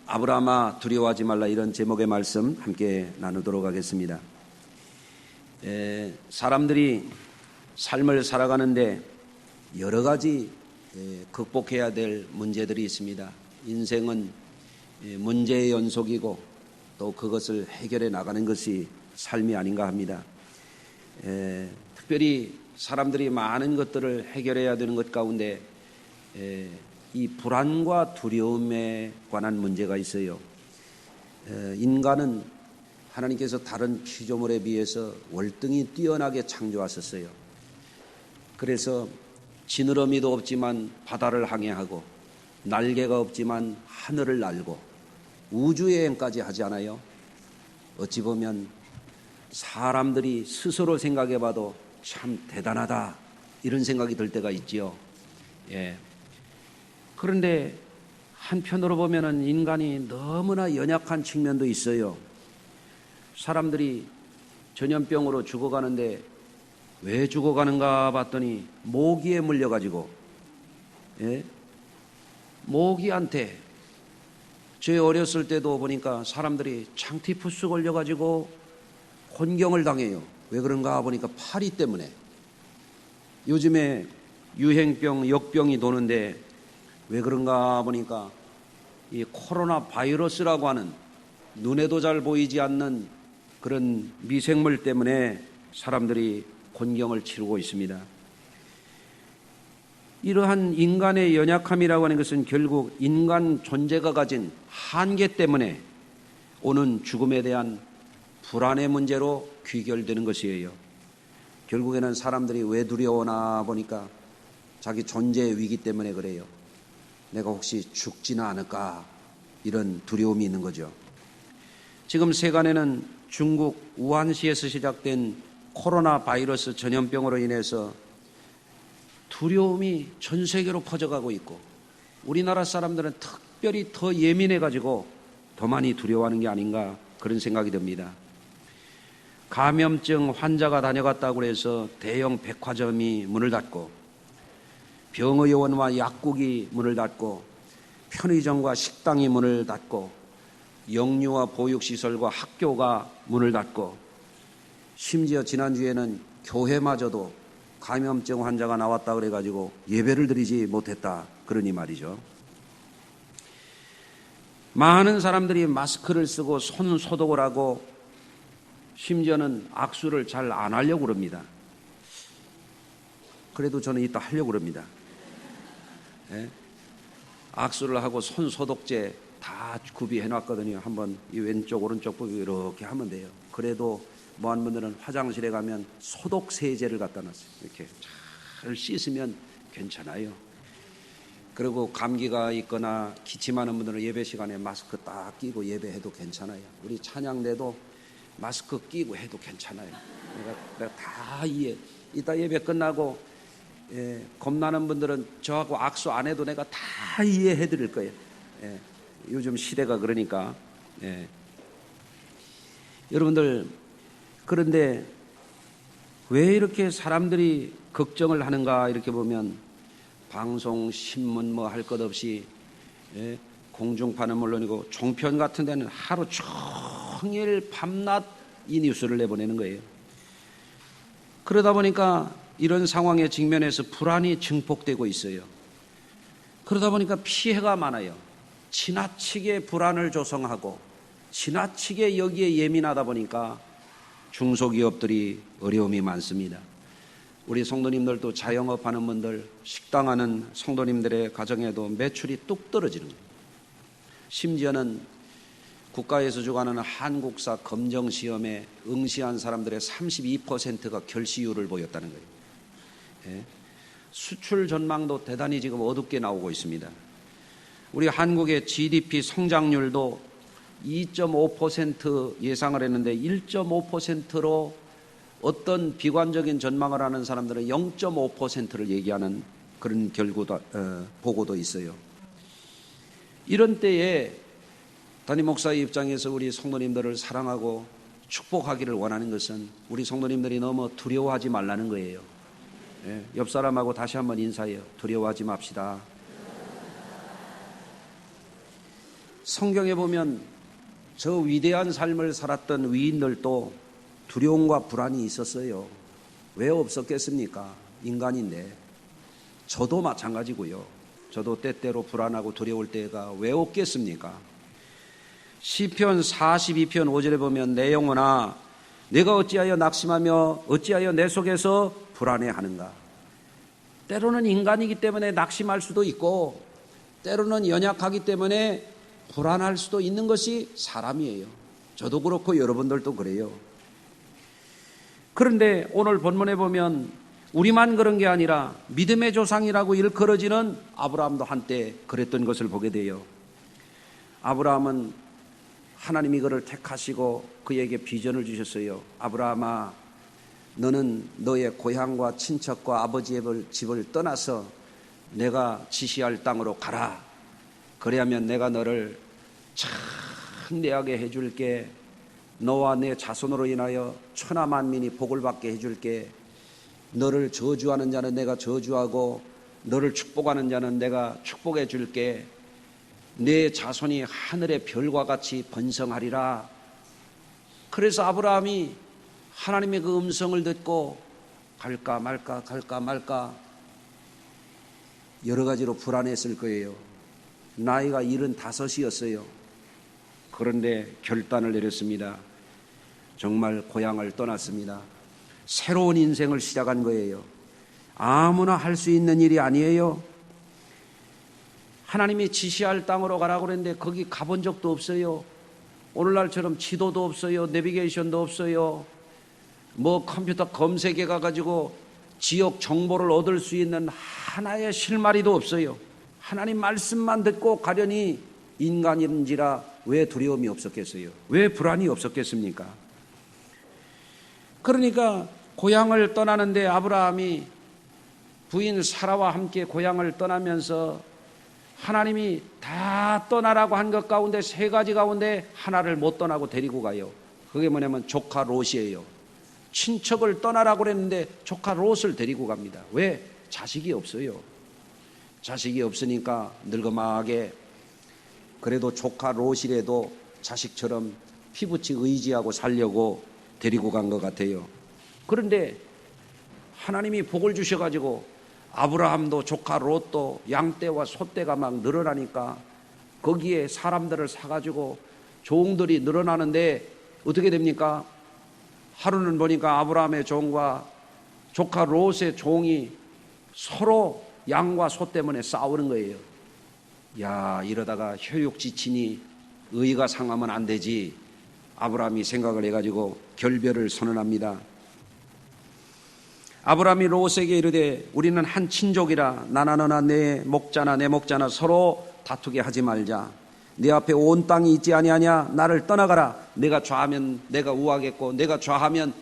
아브라함아 두려워하지 말라, 이런 제목의 말씀 함께 나누도록 하겠습니다. 사람들이 삶을 살아가는데 여러 가지 극복해야 될 문제들이 있습니다. 인생은 문제의 연속이고 또 그것을 해결해 나가는 것이 삶이 아닌가 합니다. 특별히 사람들이 많은 것들을 해결해야 되는 것 가운데 이 불안과 두려움에 관한 문제가 있어요. 인간은 하나님께서 다른 피조물에 비해서 월등히 뛰어나게 창조하셨어요. 그래서 지느러미도 없지만 바다를 항해하고 날개가 없지만 하늘을 날고 우주여행까지 하지 않아요? 어찌 보면 사람들이 스스로 생각해봐도 참 대단하다, 이런 생각이 들 때가 있지요. 그런데 한편으로 보면은 인간이 너무나 연약한 측면도 있어요. 사람들이 전염병으로 죽어가는데 왜 죽어가는가 봤더니 모기에 물려가지고, 모기한테, 제 어렸을 때도 보니까 사람들이 창티푸스 걸려가지고 곤경을 당해요. 왜 그런가 보니까 파리 때문에. 요즘에 유행병, 역병이 도는데 왜 그런가 보니까 이 코로나 바이러스라고 하는 눈에도 잘 보이지 않는 그런 미생물 때문에 사람들이 곤경을 치르고 있습니다. 이러한 인간의 연약함이라고 하는 것은 결국 인간 존재가 가진 한계 때문에 오는 죽음에 대한 불안의 문제로 귀결되는 것이에요. 결국에는 사람들이 왜 두려워하나 보니까 자기 존재의 위기 때문에 그래요. 내가 혹시 죽지는 않을까, 이런 두려움이 있는 거죠. 지금 세간에는 중국 우한시에서 시작된 코로나 바이러스 전염병으로 인해서 두려움이 전 세계로 퍼져가고 있고, 우리나라 사람들은 특별히 더 예민해가지고 더 많이 두려워하는 게 아닌가, 그런 생각이 듭니다. 감염증 환자가 다녀갔다고 해서 대형 백화점이 문을 닫고, 병의원과 약국이 문을 닫고, 편의점과 식당이 문을 닫고, 영유아 보육시설과 학교가 문을 닫고, 심지어 지난주에는 교회마저도 감염증 환자가 나왔다 그래가지고 예배를 드리지 못했다, 그러니 말이죠. 많은 사람들이 마스크를 쓰고 손 소독을 하고 심지어는 악수를 잘 안 하려고 그럽니다. 그래도 저는 이따 하려고 그럽니다. 악수를 하고 손 소독제 다 구비해 놨거든요. 한번 이 왼쪽 오른쪽 보고 이렇게 하면 돼요. 그래도 뭐 한 분들은 화장실에 가면 소독 세제를 갖다 놨어요. 이렇게 잘 씻으면 괜찮아요. 그리고 감기가 있거나 기침하는 분들은 예배 시간에 마스크 딱 끼고 예배해도 괜찮아요. 우리 찬양대도 마스크 끼고 해도 괜찮아요. 내가 다 이따 예배 끝나고 겁나는 분들은 저하고 악수 안 해도 내가 다 이해해 드릴 거예요. 요즘 시대가 그러니까. 여러분들, 그런데 왜 이렇게 사람들이 걱정을 하는가, 이렇게 보면 방송, 신문 뭐 할 것 없이, 공중파는 물론이고 종편 같은 데는 하루 종일 밤낮 이 뉴스를 내보내는 거예요. 그러다 보니까 이런 상황에 직면해서 불안이 증폭되고 있어요. 그러다 보니까 피해가 많아요. 지나치게 불안을 조성하고 지나치게 여기에 예민하다 보니까 중소기업들이 어려움이 많습니다. 우리 성도님들도 자영업하는 분들, 식당하는 성도님들의 가정에도 매출이 뚝 떨어지는 거예요. 심지어는 국가에서 주관하는 한국사 검정시험에 응시한 사람들의 32%가 결시율을 보였다는 거예요. 수출 전망도 대단히 지금 어둡게 나오고 있습니다. 우리 한국의 GDP 성장률도 2.5% 예상을 했는데 1.5%로 어떤 비관적인 전망을 하는 사람들은 0.5%를 얘기하는 그런 보고도 있어요. 이런 때에 담임 목사의 입장에서 우리 성도님들을 사랑하고 축복하기를 원하는 것은 우리 성도님들이 너무 두려워하지 말라는 거예요. 옆 사람하고 다시 한번 인사해요. 두려워하지 맙시다. 성경에 보면 저 위대한 삶을 살았던 위인들도 두려움과 불안이 있었어요. 왜 없었겠습니까? 인간인데. 저도 마찬가지고요. 저도 때때로 불안하고 두려울 때가 왜 없겠습니까? 시편 42편 5절에 보면 내 영혼아 내가 어찌하여 낙심하며 어찌하여 내 속에서 불안해하는가. 때로는 인간이기 때문에 낙심할 수도 있고 때로는 연약하기 때문에 불안할 수도 있는 것이 사람이에요. 저도 그렇고 여러분들도 그래요. 그런데 오늘 본문에 보면 우리만 그런 게 아니라 믿음의 조상이라고 일컬어지는 아브라함도 한때 그랬던 것을 보게 돼요. 아브라함은 하나님이 그를 택하시고 그에게 비전을 주셨어요. 아브라함아, 너는 너의 고향과 친척과 아버지의 집을 떠나서 내가 지시할 땅으로 가라. 그래야면 내가 너를 창대하게 해줄게. 너와 내 자손으로 인하여 천하 만민이 복을 받게 해줄게. 너를 저주하는 자는 내가 저주하고 너를 축복하는 자는 내가 축복해 줄게. 내 자손이 하늘의 별과 같이 번성하리라. 그래서 아브라함이 하나님의 그 음성을 듣고 갈까 말까 여러 가지로 불안했을 거예요. 나이가 75이었어요. 그런데 결단을 내렸습니다. 정말 고향을 떠났습니다. 새로운 인생을 시작한 거예요. 아무나 할 수 있는 일이 아니에요. 하나님이 지시할 땅으로 가라고 그랬는데 거기 가본 적도 없어요. 오늘날처럼 지도도 없어요. 내비게이션도 없어요. 뭐 컴퓨터 검색해 가가지고 지역 정보를 얻을 수 있는 하나의 실마리도 없어요. 하나님 말씀만 듣고 가려니 인간인지라 왜 두려움이 없었겠어요? 왜 불안이 없었겠습니까? 그러니까 고향을 떠나는데 아브라함이 부인 사라와 함께 고향을 떠나면서 하나님이 다 떠나라고 한 것 가운데 세 가지 가운데 하나를 못 떠나고 데리고 가요. 그게 뭐냐면 조카 롯이에요. 친척을 떠나라고 그랬는데 조카 롯을 데리고 갑니다. 왜? 자식이 없어요. 자식이 없으니까 늙어마하게 그래도 조카 롯이라도 자식처럼 피부치 의지하고 살려고 데리고 간 것 같아요. 그런데 하나님이 복을 주셔가지고 아브라함도 조카 롯도 양떼와 소떼가 막 늘어나니까 거기에 사람들을 사가지고 종들이 늘어나는데 어떻게 됩니까? 하루는 보니까 아브라함의 종과 조카 롯의 종이 서로 양과 소 때문에 싸우는 거예요. 야, 이러다가 혈육지친이 의가 상하면 안 되지. 아브라함이 생각을 해가지고 결별을 선언합니다. 아브라함이 롯에게 이르되 우리는 한 친족이라 나나 너나 내 목자나 내 목자나 서로 다투게 하지 말자. 네 앞에 온 땅이 있지 아니하냐. 나를 떠나가라. 내가 좌하면 내가 우하겠고 내가 좌하면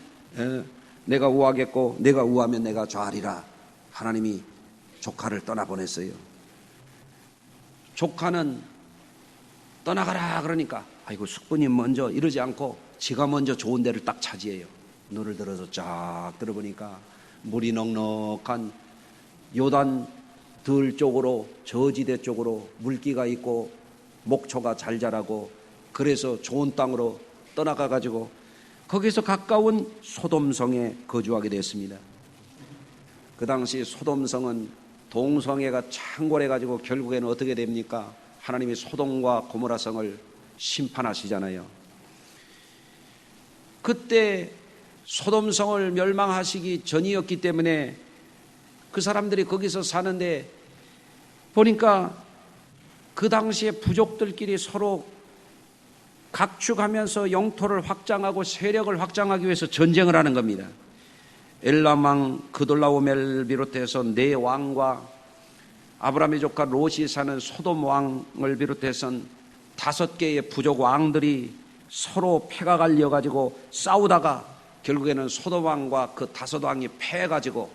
내가 우하겠고 내가 우하면 내가 좌하리라. 하나님이 조카를 떠나보냈어요. 조카는 떠나가라 그러니까 아이고 숙부님 먼저 이러지 않고 지가 먼저 좋은 데를 딱 차지해요. 눈을 들어서 쫙 들어보니까 물이 넉넉한 요단 들 쪽으로 저지대 쪽으로 물기가 있고 목초가 잘 자라고 그래서 좋은 땅으로 떠나가 가지고 거기서 가까운 소돔성에 거주하게 됐습니다. 그 당시 소돔성은 동성애가 창궐해 가지고 결국에는 어떻게 됩니까? 하나님이 소돔과 고모라 성을 심판하시잖아요. 그때 소돔성을 멸망하시기 전이었기 때문에 그 사람들이 거기서 사는데 보니까 그 당시에 부족들끼리 서로 각축하면서 영토를 확장하고 세력을 확장하기 위해서 전쟁을 하는 겁니다. 엘람 왕 그돌라오멜 비롯해서 네 왕과 아브라함의 조카 롯이 사는 소돔 왕을 비롯해선 5개의 부족 왕들이 서로 패가 갈려가지고 싸우다가 결국에는 소돔 왕과 그 5왕이 패해가지고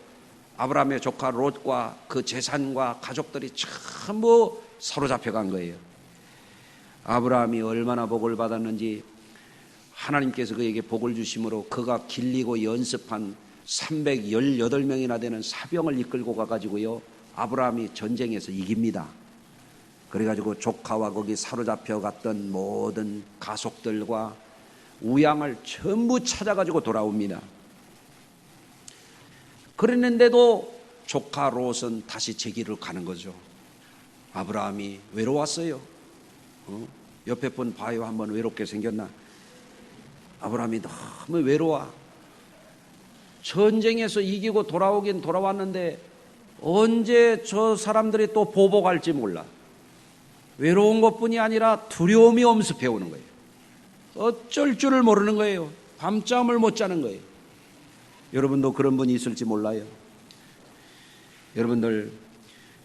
아브라함의 조카 롯과 그 재산과 가족들이 전부 사로잡혀간 거예요. 아브라함이 얼마나 복을 받았는지 하나님께서 그에게 복을 주심으로 그가 길리고 연습한 318명이나 되는 사병을 이끌고 가가지고요 아브라함이 전쟁에서 이깁니다. 그래가지고 조카와 거기 사로잡혀 갔던 모든 가족들과 우양을 전부 찾아가지고 돌아옵니다. 그랬는데도 조카 롯은 다시 제 길을 가는 거죠. 아브라함이 외로웠어요. 옆에 분 봐요. 한번 외롭게 생겼나? 아브라함이 너무 외로워. 전쟁에서 이기고 돌아오긴 돌아왔는데 언제 저 사람들이 또 보복할지 몰라. 외로운 것뿐이 아니라 두려움이 엄습해 오는 거예요. 어쩔 줄을 모르는 거예요. 밤잠을 못 자는 거예요. 여러분도 그런 분이 있을지 몰라요. 여러분들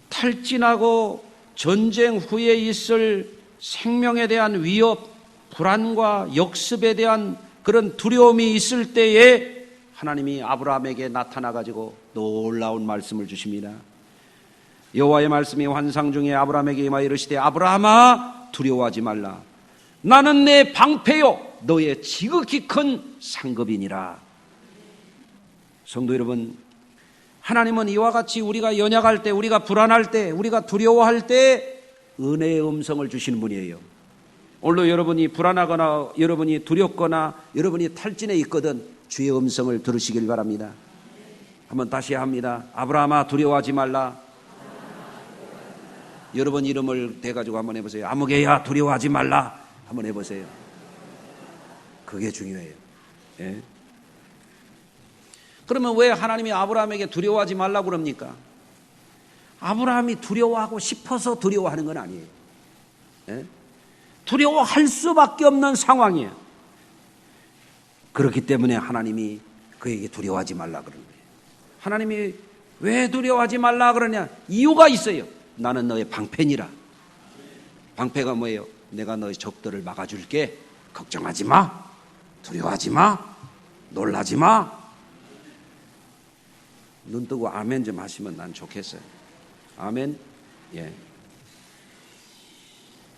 탈진하고 전쟁 후에 있을 생명에 대한 위협, 불안과 역습에 대한 그런 두려움이 있을 때에 하나님이 아브라함에게 나타나 가지고 놀라운 말씀을 주십니다. 여호와의 말씀이 환상 중에 아브라함에게 임하여 이르시되 아브라함아 두려워하지 말라. 나는 내 방패요 너의 지극히 큰 상급이니라. 성도 여러분, 하나님은 이와 같이 우리가 연약할 때, 우리가 불안할 때, 우리가 두려워할 때 은혜의 음성을 주시는 분이에요. 오늘도 여러분이 불안하거나 여러분이 두렵거나 여러분이 탈진해 있거든 주의 음성을 들으시길 바랍니다. 한번 다시 합니다. 아브라함아 두려워하지 말라. 여러분 이름을 대가지고 한번 해보세요. 아무개야 두려워하지 말라. 한번 해보세요. 그게 중요해요. 예? 그러면 왜 하나님이 아브라함에게 두려워하지 말라고 그럽니까? 아브라함이 두려워하고 싶어서 두려워하는 건 아니에요. 예? 두려워할 수밖에 없는 상황이에요. 그렇기 때문에 하나님이 그에게 두려워하지 말라 그러는 거예요. 하나님이 왜 두려워하지 말라 그러냐? 이유가 있어요. 나는 너의 방패니라. 방패가 뭐예요? 내가 너의 적들을 막아줄게. 걱정하지 마. 두려워하지 마. 놀라지 마. 눈 뜨고 아멘 좀 하시면 난 좋겠어요. 아멘. 예.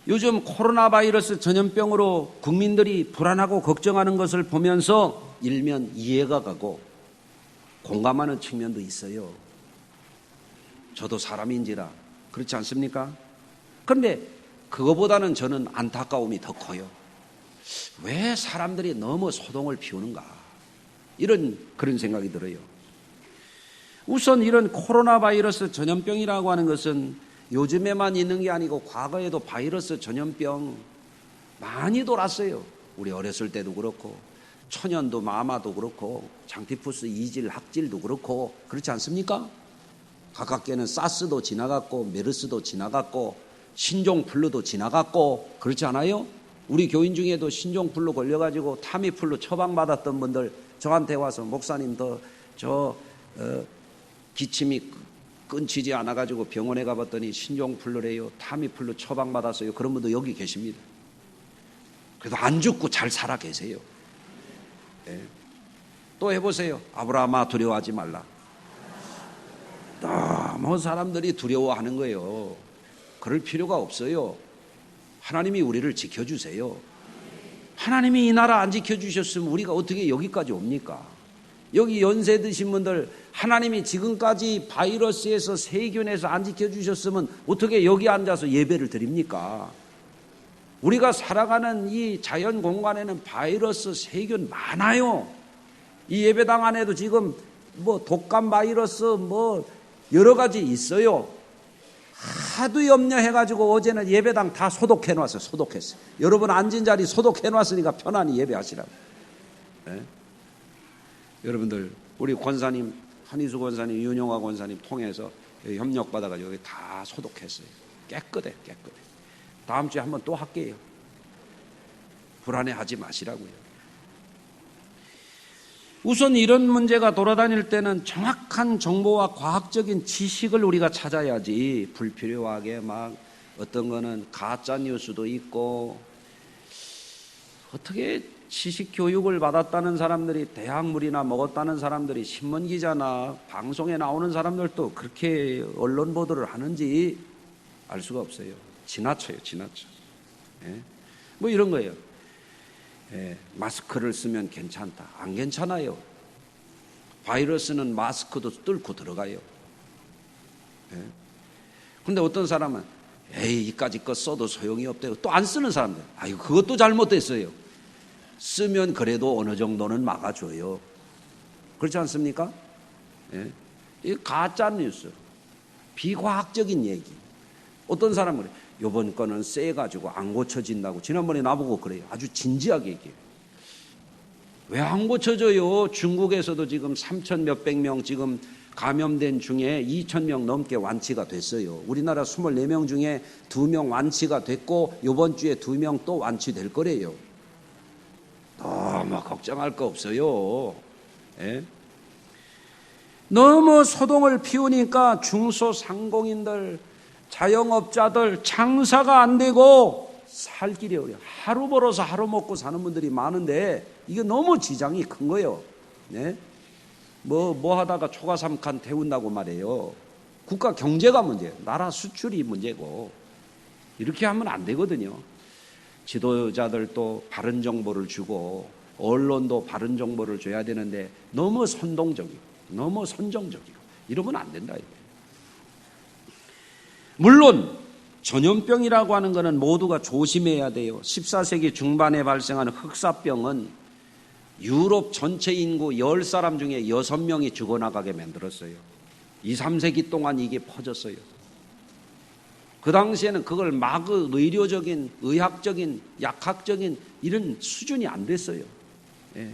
요즘 코로나 바이러스 전염병으로 국민들이 불안하고 걱정하는 것을 보면서 일면 이해가 가고 공감하는 측면도 있어요. 저도 사람인지라 그렇지 않습니까? 그런데 그거보다는 저는 안타까움이 더 커요. 왜 사람들이 너무 소동을 피우는가? 그런 생각이 들어요. 우선 이런 코로나 바이러스 전염병이라고 하는 것은 요즘에만 있는 게 아니고 과거에도 바이러스 전염병 많이 돌았어요. 우리 어렸을 때도 그렇고 천연두 마마도 그렇고 장티푸스 이질 학질도 그렇고 그렇지 않습니까? 가깝게는 사스도 지나갔고 메르스도 지나갔고 신종플루도 지나갔고 그렇지 않아요? 우리 교인 중에도 신종플루 걸려가지고 타미플루 처방받았던 분들 저한테 와서 목사님 기침이 끊지지 않아가지고 병원에 가봤더니 신종플루래요, 타미플루 처방받았어요. 그런 분도 여기 계십니다. 그래도 안 죽고 잘 살아 계세요. 네. 또 해보세요. 아브라함아 두려워하지 말라. 너무 사람들이 두려워하는 거예요. 그럴 필요가 없어요. 하나님이 우리를 지켜주세요. 하나님이 이 나라 안 지켜주셨으면 우리가 어떻게 여기까지 옵니까? 여기 연세 드신 분들 하나님이 지금까지 바이러스에서 세균에서 안 지켜주셨으면 어떻게 여기 앉아서 예배를 드립니까? 우리가 살아가는 이 자연 공간에는 바이러스 세균 많아요. 이 예배당 안에도 지금 독감 바이러스 여러 가지 있어요. 하도 염려해가지고 어제는 예배당 다 소독해놨어요. 소독했어요. 여러분 앉은 자리 소독해놨으니까 편안히 예배하시라고. 네? 여러분들 우리 권사님 한희수 권사님 윤영화 권사님 통해서 협력 받아가지고 여기 다 소독했어요. 깨끗해. 다음 주에 한번 또 할게요. 불안해하지 마시라고요. 우선 이런 문제가 돌아다닐 때는 정확한 정보와 과학적인 지식을 우리가 찾아야지 불필요하게 어떤 거는 가짜 뉴스도 있고 어떻게 지식 교육을 받았다는 사람들이 대학물이나 먹었다는 사람들이 신문 기자나 방송에 나오는 사람들도 그렇게 언론 보도를 하는지 알 수가 없어요. 지나쳐요. 예? 이런 거예요. 예, 마스크를 쓰면 괜찮다. 안 괜찮아요. 바이러스는 마스크도 뚫고 들어가요. 그런데 어떤 사람은 에이, 이까짓 거 써도 소용이 없대요. 또 안 쓰는 사람들. 아유, 그것도 잘못됐어요. 쓰면 그래도 어느 정도는 막아줘요. 그렇지 않습니까? 예? 이 가짜 뉴스, 비과학적인 얘기. 어떤 사람은 그래. 요번 거는 쎄가지고 안 고쳐진다고. 지난번에 나보고 그래요. 아주 진지하게 얘기해요. 왜 안 고쳐져요? 중국에서도 지금 3천 몇백 명 지금 감염된 중에 2천 명 넘게 완치가 됐어요. 우리나라 24명 중에 2명 완치가 됐고 이번 주에 2명 또 완치될 거래요. 너무 걱정할 거 없어요. 예? 너무 소동을 피우니까 중소상공인들, 자영업자들 장사가 안 되고 살 길이 어려워. 하루 벌어서 하루 먹고 사는 분들이 많은데 이게 너무 지장이 큰 거예요. 네? 뭐 하다가 초가삼칸 태운다고 말해요. 국가 경제가 문제예요. 나라 수출이 문제고. 이렇게 하면 안 되거든요. 지도자들도 바른 정보를 주고 언론도 바른 정보를 줘야 되는데 너무 선동적이고 너무 선정적이고 이러면 안 된다. 물론 전염병이라고 하는 것은 모두가 조심해야 돼요. 14세기 중반에 발생한 흑사병은 유럽 전체 인구 10사람 중에 6명이 죽어나가게 만들었어요. 2, 3세기 동안 이게 퍼졌어요. 그 당시에는 그걸 막을 의료적인, 의학적인, 약학적인 이런 수준이 안 됐어요. 예.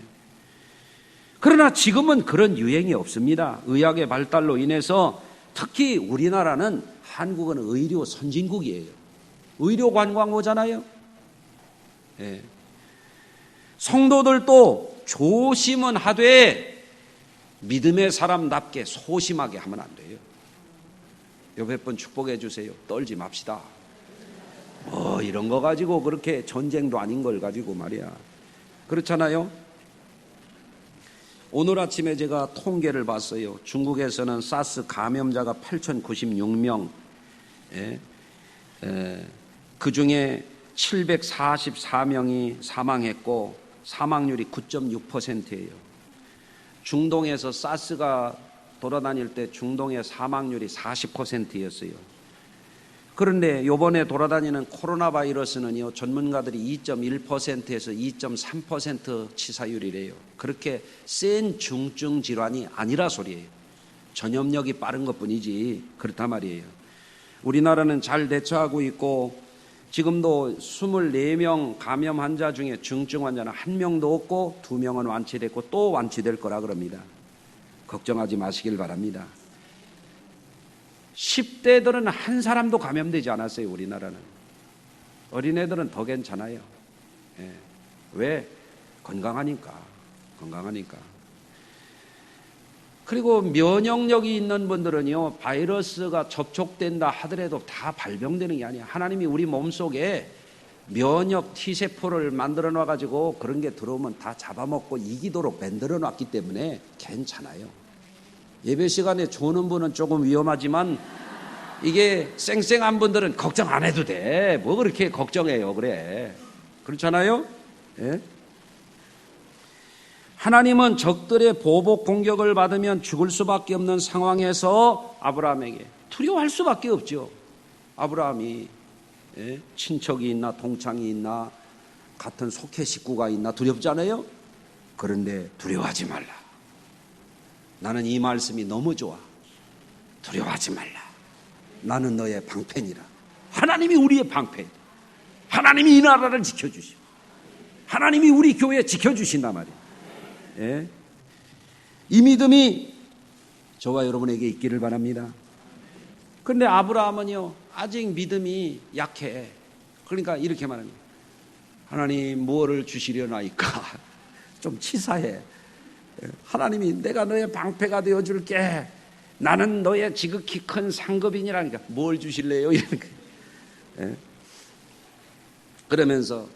그러나 지금은 그런 유행이 없습니다. 의학의 발달로 인해서 특히 우리나라는 한국은 의료 선진국이에요. 의료 관광 오잖아요. 예. 성도들도 조심은 하되 믿음의 사람답게 소심하게 하면 안 돼요. 옆에 분 축복해 주세요. 떨지 맙시다. 이런 거 가지고 그렇게 전쟁도 아닌 걸 가지고 말이야. 그렇잖아요. 오늘 아침에 제가 통계를 봤어요. 중국에서는 사스 감염자가 8,096명, 그 중에 744명이 사망했고 사망률이 9.6%예요. 중동에서 사스가 돌아다닐 때 중동의 사망률이 40%였어요. 그런데 이번에 돌아다니는 코로나 바이러스는요, 전문가들이 2.1%에서 2.3% 치사율이래요. 그렇게 센 중증 질환이 아니라 소리예요. 전염력이 빠른 것뿐이지 그렇단 말이에요. 우리나라는 잘 대처하고 있고 지금도 24명 감염 환자 중에 중증 환자는 1명도 없고 2명은 완치됐고 또 완치될 거라 그럽니다. 걱정하지 마시길 바랍니다. 10대들은 한 사람도 감염되지 않았어요. 우리나라는. 어린애들은 더 괜찮아요. 예. 왜? 건강하니까. 그리고 면역력이 있는 분들은요, 바이러스가 접촉된다 하더라도 다 발병되는 게 아니에요. 하나님이 우리 몸속에 면역 T세포를 만들어 놔가지고 그런 게 들어오면 다 잡아먹고 이기도록 만들어 놨기 때문에 괜찮아요. 예배 시간에 조는 분은 조금 위험하지만 이게 쌩쌩한 분들은 걱정 안 해도 돼. 뭐 그렇게 걱정해요. 그래. 그렇잖아요? 예? 하나님은 적들의 보복 공격을 받으면 죽을 수밖에 없는 상황에서 아브라함에게 두려워할 수밖에 없죠. 아브라함이 친척이 있나 동창이 있나 같은 속해 식구가 있나 두렵잖아요. 그런데 두려워하지 말라. 나는 이 말씀이 너무 좋아. 두려워하지 말라. 나는 너의 방편이라. 하나님이 우리의 방편. 하나님이 이 나라를 지켜주시고 하나님이 우리 교회 지켜주신단 말이에요. 예? 이 믿음이 저와 여러분에게 있기를 바랍니다. 그런데 아브라함은요 아직 믿음이 약해. 그러니까 이렇게 말합니다. 하나님 무엇을 주시려나이까. 좀 치사해. 하나님이 내가 너의 방패가 되어줄게. 나는 너의 지극히 큰 상급이니라니까 뭘 주실래요? 이런 거예요. 그러면서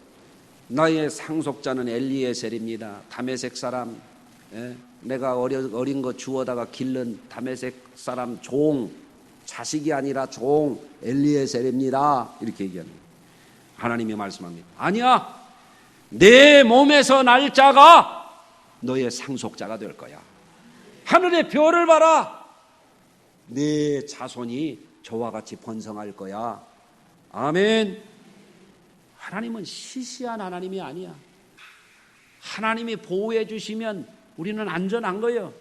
나의 상속자는 엘리에셀입니다. 다메섹 사람. 내가 어린 거 주워다가 기른 다메섹 사람 종, 자식이 아니라 종 엘리에셀입니다. 이렇게 얘기합니다. 하나님이 말씀합니다. 아니야. 내 몸에서 날 자가 너의 상속자가 될 거야. 하늘의 별을 봐라. 내 자손이 저와 같이 번성할 거야. 아멘. 하나님은 시시한 하나님이 아니야. 하나님이 보호해 주시면 우리는 안전한 거예요.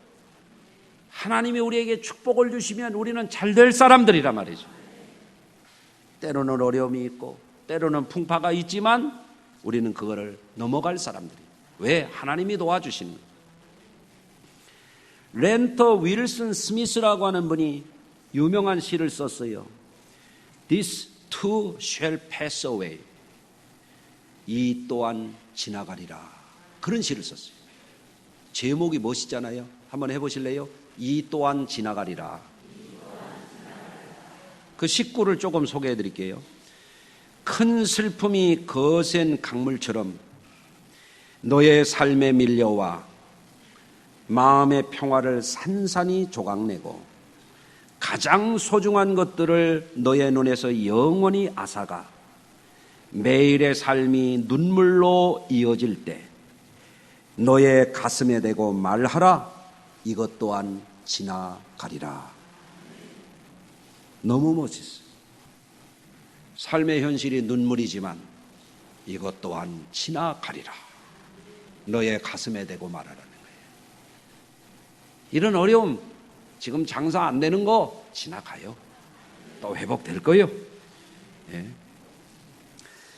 하나님이 우리에게 축복을 주시면 우리는 잘 될 사람들이란 말이죠. 때로는 어려움이 있고 때로는 풍파가 있지만 우리는 그거를 넘어갈 사람들이에요. 왜? 하나님이 도와주시는 거예요. 렌터 윌슨 스미스라고 하는 분이 유명한 시를 썼어요. This too shall pass away. 이 또한 지나가리라. 그런 시를 썼어요. 제목이 멋있잖아요. 한번 해보실래요? 이 또한 지나가리라. 그 식구를 조금 소개해 드릴게요. 큰 슬픔이 거센 강물처럼 너의 삶에 밀려와 마음의 평화를 산산이 조각내고 가장 소중한 것들을 너의 눈에서 영원히 앗아가 매일의 삶이 눈물로 이어질 때 너의 가슴에 대고 말하라. 이것 또한 지나가리라. 너무 멋있어요. 삶의 현실이 눈물이지만 이것 또한 지나가리라. 너의 가슴에 대고 말하라는 거예요. 이런 어려움, 지금 장사 안 되는 거 지나가요. 또 회복될 거예요. 예.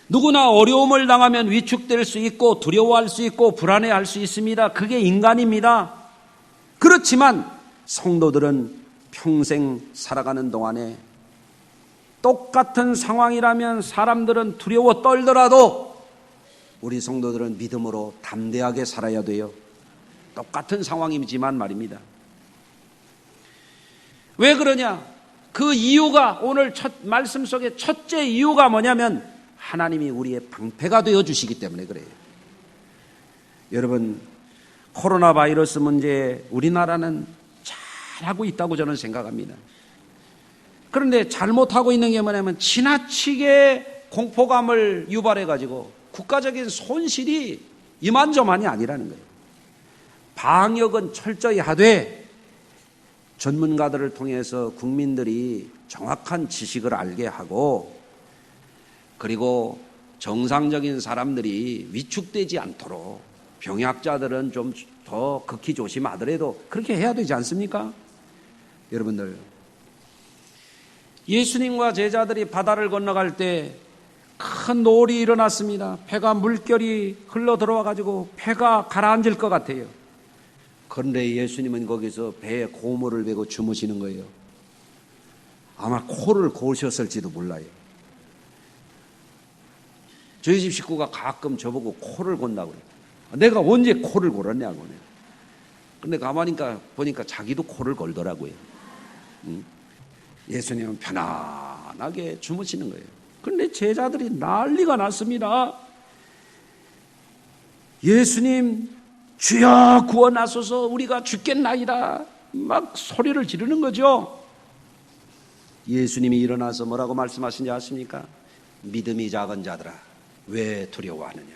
누구나 어려움을 당하면 위축될 수 있고 두려워할 수 있고 불안해할 수 있습니다. 그게 인간입니다. 그렇지만 성도들은 평생 살아가는 동안에 똑같은 상황이라면 사람들은 두려워 떨더라도 우리 성도들은 믿음으로 담대하게 살아야 돼요. 똑같은 상황이지만 말입니다. 왜 그러냐? 그 이유가 오늘 말씀 속에 첫째 이유가 뭐냐면 하나님이 우리의 방패가 되어 주시기 때문에 그래요. 여러분, 코로나 바이러스 문제에 우리나라는 잘하고 있다고 저는 생각합니다. 그런데 잘못하고 있는 게 뭐냐면 지나치게 공포감을 유발해가지고 국가적인 손실이 이만저만이 아니라는 거예요. 방역은 철저히 하되 전문가들을 통해서 국민들이 정확한 지식을 알게 하고 그리고 정상적인 사람들이 위축되지 않도록 병약자들은 좀 더 극히 조심하더라도 그렇게 해야 되지 않습니까? 여러분들, 예수님과 제자들이 바다를 건너갈 때 큰 노을이 일어났습니다. 배가 물결이 흘러 들어와 가지고 배가 가라앉을 것 같아요. 그런데 예수님은 거기서 배에 고무를 베고 주무시는 거예요. 아마 코를 고셨을지도 몰라요. 저희 집 식구가 가끔 저보고 코를 곤다고 그래요. 내가 언제 코를 골았냐고. 근데 가만히 보니까 자기도 코를 골더라고요. 예수님은 편안하게 주무시는 거예요. 그런데 제자들이 난리가 났습니다. 예수님, 주여 구원하소서, 우리가 죽겠나이다. 막 소리를 지르는 거죠. 예수님이 일어나서 뭐라고 말씀하신지 아십니까? 믿음이 작은 자들아, 왜 두려워하느냐.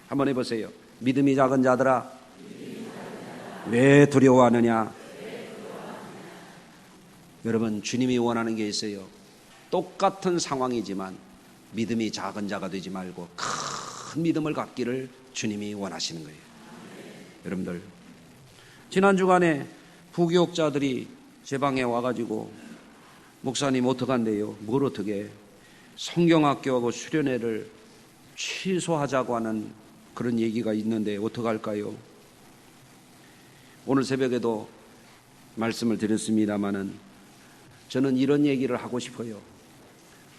한번 해보세요. 믿음이 작은 자들아, 왜 두려워하느냐. 여러분, 주님이 원하는 게 있어요. 똑같은 상황이지만 믿음이 작은 자가 되지 말고 큰 믿음을 갖기를 주님이 원하시는 거예요. 여러분들, 지난 주간에 부교육자들이 제 방에 와가지고 목사님 어떡한대요? 뭘 어떻게? 성경학교하고 수련회를 취소하자고 하는 그런 얘기가 있는데 어떡할까요? 오늘 새벽에도 말씀을 드렸습니다마는 저는 이런 얘기를 하고 싶어요.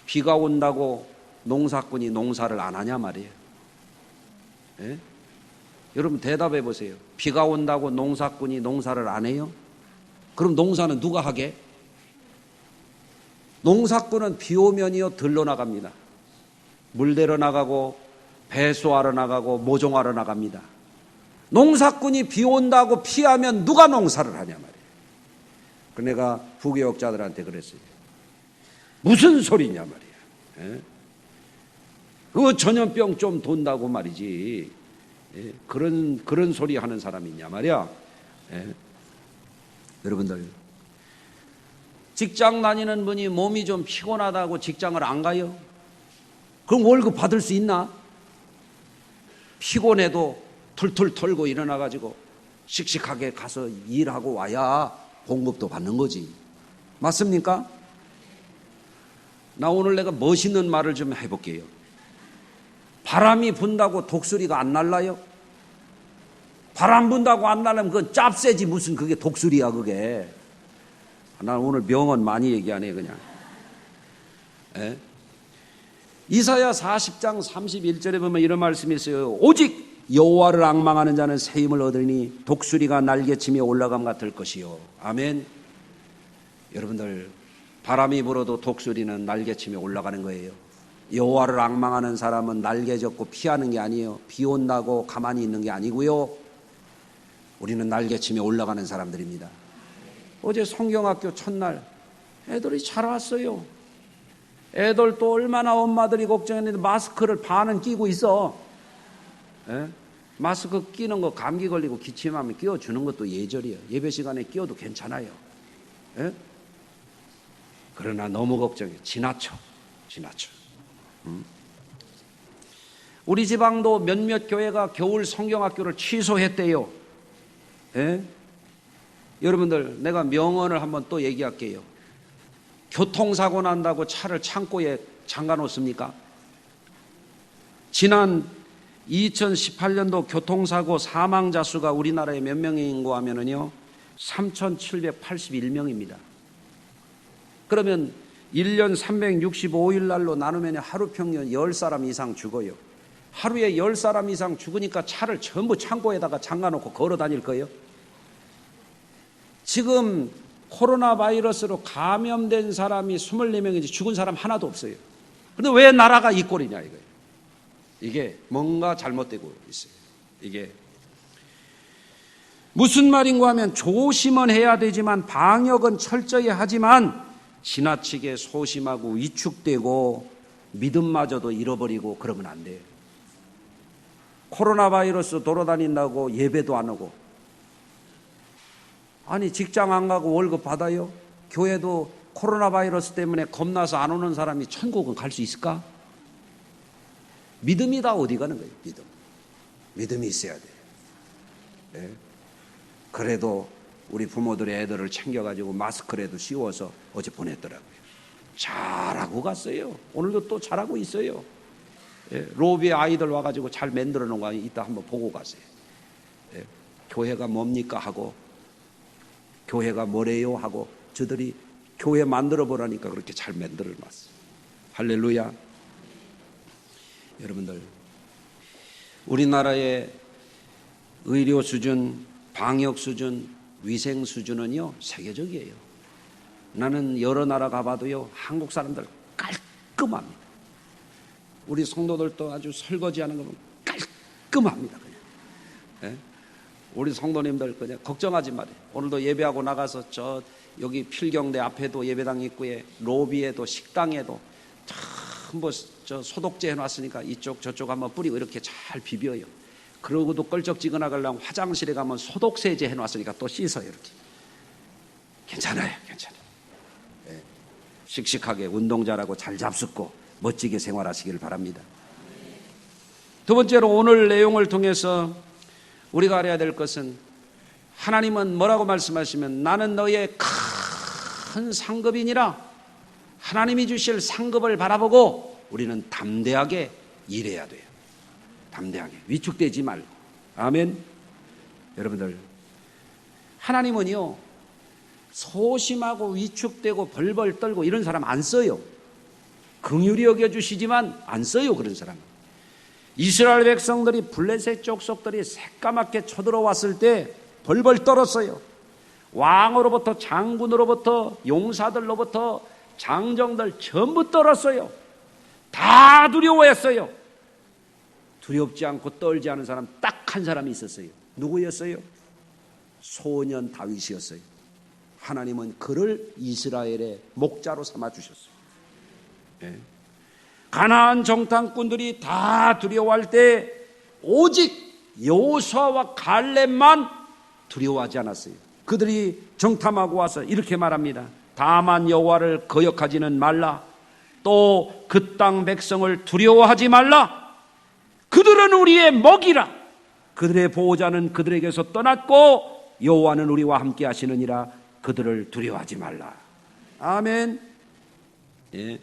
비가 온다고 농사꾼이 농사를 안 하냐 말이에요. 예? 여러분 대답해 보세요. 비가 온다고 농사꾼이 농사를 안 해요? 그럼 농사는 누가 하게? 농사꾼은 비 오면요 들러 나갑니다. 물대러 나가고 배수하러 나가고 모종하러 나갑니다. 농사꾼이 비 온다고 피하면 누가 농사를 하냐 말이에요. 그 내가 부교육자들한테 그랬어요. 무슨 소리냐 말이야. 예? 그 전염병 좀 돈다고 말이지. 예? 그런 소리 하는 사람이 있냐 말이야. 예? 여러분들, 직장 다니는 분이 몸이 좀 피곤하다고 직장을 안 가요? 그럼 월급 받을 수 있나? 피곤해도 툴툴 털고 일어나가지고 씩씩하게 가서 일하고 와야 봉급도 받는 거지. 맞습니까? 나 오늘 내가 멋있는 말을 좀 해볼게요. 바람이 분다고 독수리가 안 날라요? 바람 분다고 안 날라면 그건 짭새지 무슨 그게 독수리야 그게. 난 오늘 명언 많이 얘기하네 그냥. 에? 이사야 40장 31절에 보면 이런 말씀이 있어요. 오직 여호와를 앙망하는 자는 새 힘을 얻으니 독수리가 날개치며 올라감과 될 것이요. 아멘. 여러분들 바람이 불어도 독수리는 날개치며 올라가는 거예요. 여호와를 앙망하는 사람은 날개 젓고 피하는 게 아니에요. 비 온다고 가만히 있는 게 아니고요. 우리는 날개치며 올라가는 사람들입니다. 어제 성경학교 첫날 애들이 잘 왔어요. 애들도 얼마나 엄마들이 걱정했는데 마스크를 반은 끼고 있어. 에? 마스크 끼는 거 감기 걸리고 기침하면 끼워주는 것도 예절이에요. 예배 시간에 끼워도 괜찮아요. 에? 그러나 너무 걱정해. 지나쳐. 우리 지방도 몇몇 교회가 겨울 성경학교를 취소했대요. 에? 여러분들 내가 명언을 한번 또 얘기할게요. 교통사고 난다고 차를 창고에 잠가 놓습니까? 지난 2018년도 교통사고 사망자 수가 우리나라에 몇 명인고 하면은요 3,781명입니다. 그러면 1년 365일 날로 나누면 하루 평균 10사람 이상 죽어요. 하루에 10사람 이상 죽으니까 차를 전부 창고에다가 잠가놓고 걸어 다닐 거예요. 지금 코로나 바이러스로 감염된 사람이 24명이지 죽은 사람 하나도 없어요. 그런데 왜 나라가 이 꼴이냐 이거예요. 이게 뭔가 잘못되고 있어요. 이게 무슨 말인가 하면 조심은 해야 되지만 방역은 철저히 하지만 지나치게 소심하고 위축되고 믿음마저도 잃어버리고 그러면 안 돼요. 코로나 바이러스 돌아다닌다고 예배도 안 오고 아니 직장 안 가고 월급 받아요? 교회도 코로나 바이러스 때문에 겁나서 안 오는 사람이 천국은 갈 수 있을까? 믿음이 다 어디 가는 거예요? 믿음이 있어야 돼요. 네. 그래도 우리 부모들의 애들을 챙겨가지고 마스크라도 씌워서 어제 보냈더라고요. 잘하고 갔어요. 오늘도 또 잘하고 있어요. 네. 로비에 아이들 와가지고 잘 만들어 놓은 거 이따 한번 보고 가세요. 네. 교회가 뭡니까 하고 교회가 뭐래요 하고 저들이 교회 만들어 보라니까 그렇게 잘 만들어 놨어요. 할렐루야. 여러분들 우리나라의 의료 수준, 방역 수준, 위생 수준은요 세계적이에요. 나는 여러 나라 가봐도요 한국 사람들 깔끔합니다. 우리 성도들도 아주 설거지하는 거 보면 깔끔합니다. 그냥. 네? 우리 성도님들 그냥 걱정하지 말아요. 오늘도 예배하고 나가서 저 여기 필경대 앞에도 예배당 입구에 로비에도 식당에도 전부 저 소독제 해놨으니까 이쪽 저쪽 한번 뿌리고 이렇게 잘 비벼요. 그러고도 껄쩍지근하려면 화장실에 가면 소독세제 해놨으니까 또 씻어요. 이렇게 괜찮아요. 네. 씩씩하게 운동 잘하고 잘 잡숫고 멋지게 생활하시길 바랍니다. 두 번째로 오늘 내용을 통해서 우리가 알아야 될 것은 하나님은 뭐라고 말씀하시면 나는 너의 큰 상급이니라. 하나님이 주실 상급을 바라보고 우리는 담대하게 일해야 돼요. 담대하게 위축되지 말고. 아멘. 여러분들 하나님은요 소심하고 위축되고 벌벌 떨고 이런 사람 안 써요. 긍휼히 여겨주시지만 안 써요. 그런 사람. 이스라엘 백성들이 블레셋 족속들이 새까맣게 쳐들어왔을 때 벌벌 떨었어요. 왕으로부터 장군으로부터 용사들로부터 장정들 전부 떨었어요. 다 두려워했어요. 두렵지 않고 떨지 않은 사람 딱 한 사람이 있었어요. 누구였어요? 소년 다윗이었어요. 하나님은 그를 이스라엘의 목자로 삼아주셨어요. 네. 가나안 정탐꾼들이 다 두려워할 때 오직 여호수아와 갈렙만 두려워하지 않았어요. 그들이 정탐하고 와서 이렇게 말합니다. 다만 여호와를 거역하지는 말라. 또 그 땅 백성을 두려워하지 말라. 그들은 우리의 먹이라. 그들의 보호자는 그들에게서 떠났고 여호와는 우리와 함께 하시느니라. 그들을 두려워하지 말라. 아멘. 예.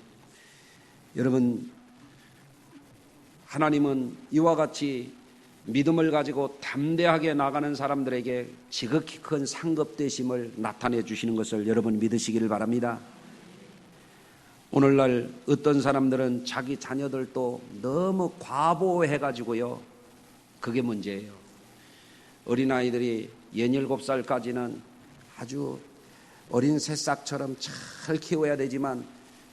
여러분, 하나님은 이와 같이 믿음을 가지고 담대하게 나가는 사람들에게 지극히 큰 상급되심을 나타내 주시는 것을 여러분 믿으시기를 바랍니다. 오늘날 어떤 사람들은 자기 자녀들도 너무 과보해가지고요. 그게 문제예요. 어린아이들이 17살까지는 아주 어린 새싹처럼 잘 키워야 되지만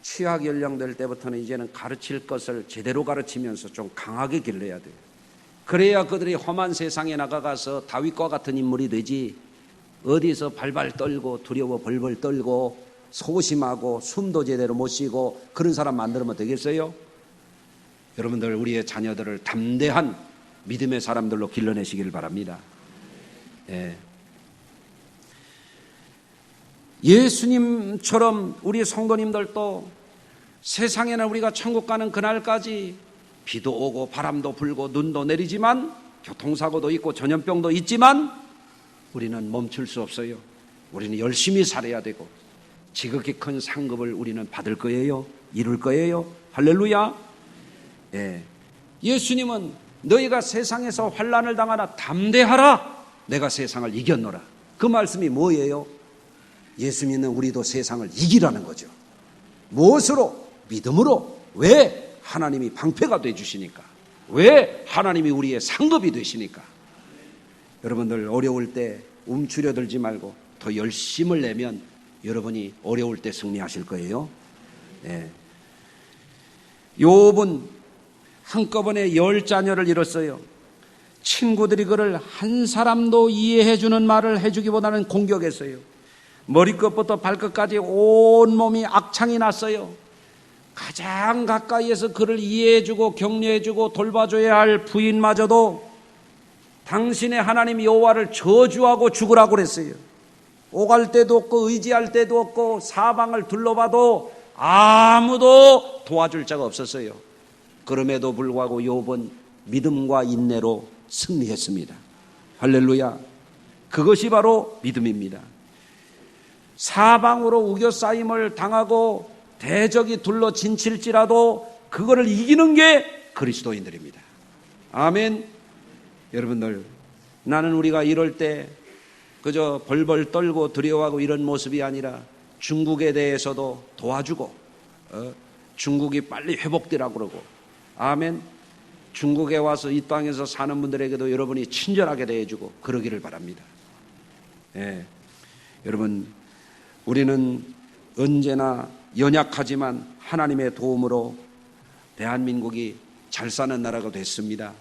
취학 연령될 때부터는 이제는 가르칠 것을 제대로 가르치면서 좀 강하게 길러야 돼요. 그래야 그들이 험한 세상에 나가가서 다윗과 같은 인물이 되지, 어디서 발발 떨고 두려워 벌벌 떨고 소심하고 숨도 제대로 못 쉬고 그런 사람 만들면 되겠어요? 여러분들, 우리의 자녀들을 담대한 믿음의 사람들로 길러내시길 바랍니다. 예. 예수님처럼 우리 성도님들도 세상에는 우리가 천국 가는 그날까지 비도 오고 바람도 불고 눈도 내리지만 교통사고도 있고 전염병도 있지만 우리는 멈출 수 없어요. 우리는 열심히 살아야 되고 지극히 큰 상급을 우리는 받을 거예요. 이룰 거예요. 할렐루야. 예. 예수님은 너희가 세상에서 환난을 당하나 담대하라. 내가 세상을 이겼노라. 그 말씀이 뭐예요? 예수 믿는 우리도 세상을 이기라는 거죠. 무엇으로? 믿음으로. 왜? 하나님이 방패가 되어주시니까. 왜? 하나님이 우리의 상급이 되시니까. 여러분들 어려울 때 움츠려들지 말고 더 열심을 내면 여러분이 어려울 때 승리하실 거예요. 네. 욥은 한꺼번에 10자녀를 잃었어요. 친구들이 그를 한 사람도 이해해주는 말을 해주기보다는 공격했어요. 머리끝부터 발끝까지 온몸이 악창이 났어요. 가장 가까이에서 그를 이해해주고 격려해주고 돌봐줘야 할 부인마저도 당신의 하나님 여호와를 저주하고 죽으라고 그랬어요. 오갈 데도 없고 의지할 데도 없고 사방을 둘러봐도 아무도 도와줄 자가 없었어요. 그럼에도 불구하고 욥은 믿음과 인내로 승리했습니다. 할렐루야. 그것이 바로 믿음입니다. 사방으로 우겨싸임을 당하고 대적이 둘러 진칠지라도 그거를 이기는 게 그리스도인들입니다. 아멘. 여러분들, 나는 우리가 이럴 때 그저 벌벌 떨고 두려워하고 이런 모습이 아니라 중국에 대해서도 도와주고 중국이 빨리 회복되라고 그러고, 아멘. 중국에 와서 이 땅에서 사는 분들에게도 여러분이 친절하게 대해주고 그러기를 바랍니다. 예. 여러분, 우리는 언제나 연약하지만 하나님의 도움으로 대한민국이 잘 사는 나라가 됐습니다.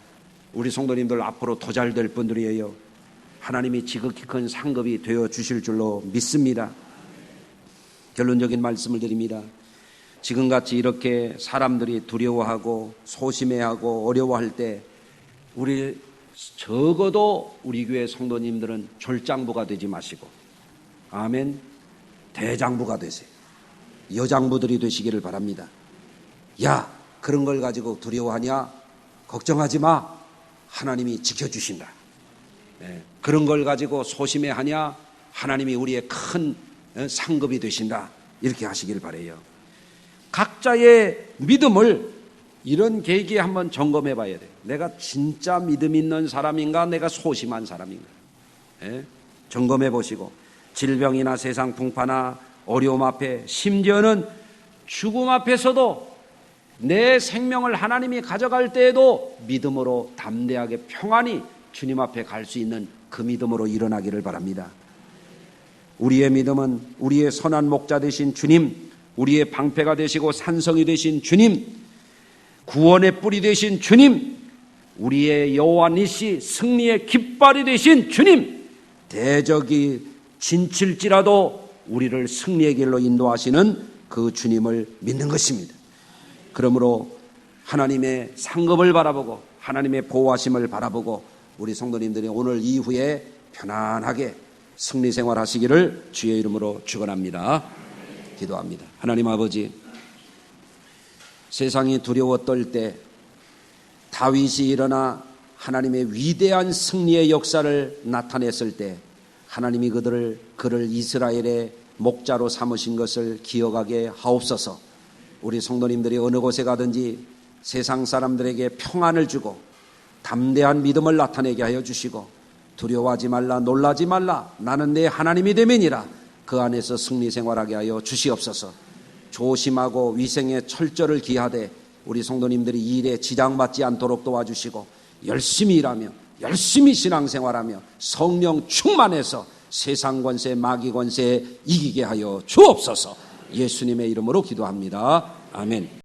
우리 성도님들 앞으로 더 잘 될 분들이에요. 하나님이 지극히 큰 상급이 되어 주실 줄로 믿습니다. 결론적인 말씀을 드립니다. 지금같이 이렇게 사람들이 두려워하고 소심해하고 어려워할 때 우리 적어도 우리 교회 성도님들은 졸장부가 되지 마시고, 아멘, 대장부가 되세요. 여장부들이 되시기를 바랍니다. 야, 그런 걸 가지고 두려워하냐? 걱정하지 마. 하나님이 지켜주신다. 그런 걸 가지고 소심해하냐? 하나님이 우리의 큰 상급이 되신다. 이렇게 하시길 바라요. 각자의 믿음을 이런 계기에 한번 점검해 봐야 돼요. 내가 진짜 믿음 있는 사람인가? 내가 소심한 사람인가? 점검해 보시고, 질병이나 세상 풍파나 어려움 앞에, 심지어는 죽음 앞에서도 내 생명을 하나님이 가져갈 때에도 믿음으로 담대하게 평안히 주님 앞에 갈 수 있는 그 믿음으로 일어나기를 바랍니다. 우리의 믿음은 우리의 선한 목자 되신 주님, 우리의 방패가 되시고 산성이 되신 주님, 구원의 뿌리 되신 주님, 우리의 여호와 니시 승리의 깃발이 되신 주님, 대적이 진칠지라도 우리를 승리의 길로 인도하시는 그 주님을 믿는 것입니다. 그러므로 하나님의 상급을 바라보고 하나님의 보호하심을 바라보고 우리 성도님들이 오늘 이후에 편안하게 승리 생활하시기를 주의 이름으로 축원합니다. 기도합니다. 하나님 아버지, 세상이 두려워 떨 때 다윗이 일어나 하나님의 위대한 승리의 역사를 나타냈을 때 하나님이 그를 이스라엘의 목자로 삼으신 것을 기억하게 하옵소서. 우리 성도님들이 어느 곳에 가든지 세상 사람들에게 평안을 주고 담대한 믿음을 나타내게 하여 주시고, 두려워하지 말라, 놀라지 말라, 나는 내 하나님이 됨이니라, 그 안에서 승리 생활하게 하여 주시옵소서. 조심하고 위생의 철저를 기하되 우리 성도님들이 이 일에 지장받지 않도록 도와주시고, 열심히 일하며 열심히 신앙생활하며 성령 충만해서 세상 권세 마귀 권세에 이기게 하여 주옵소서. 예수님의 이름으로 기도합니다. 아멘.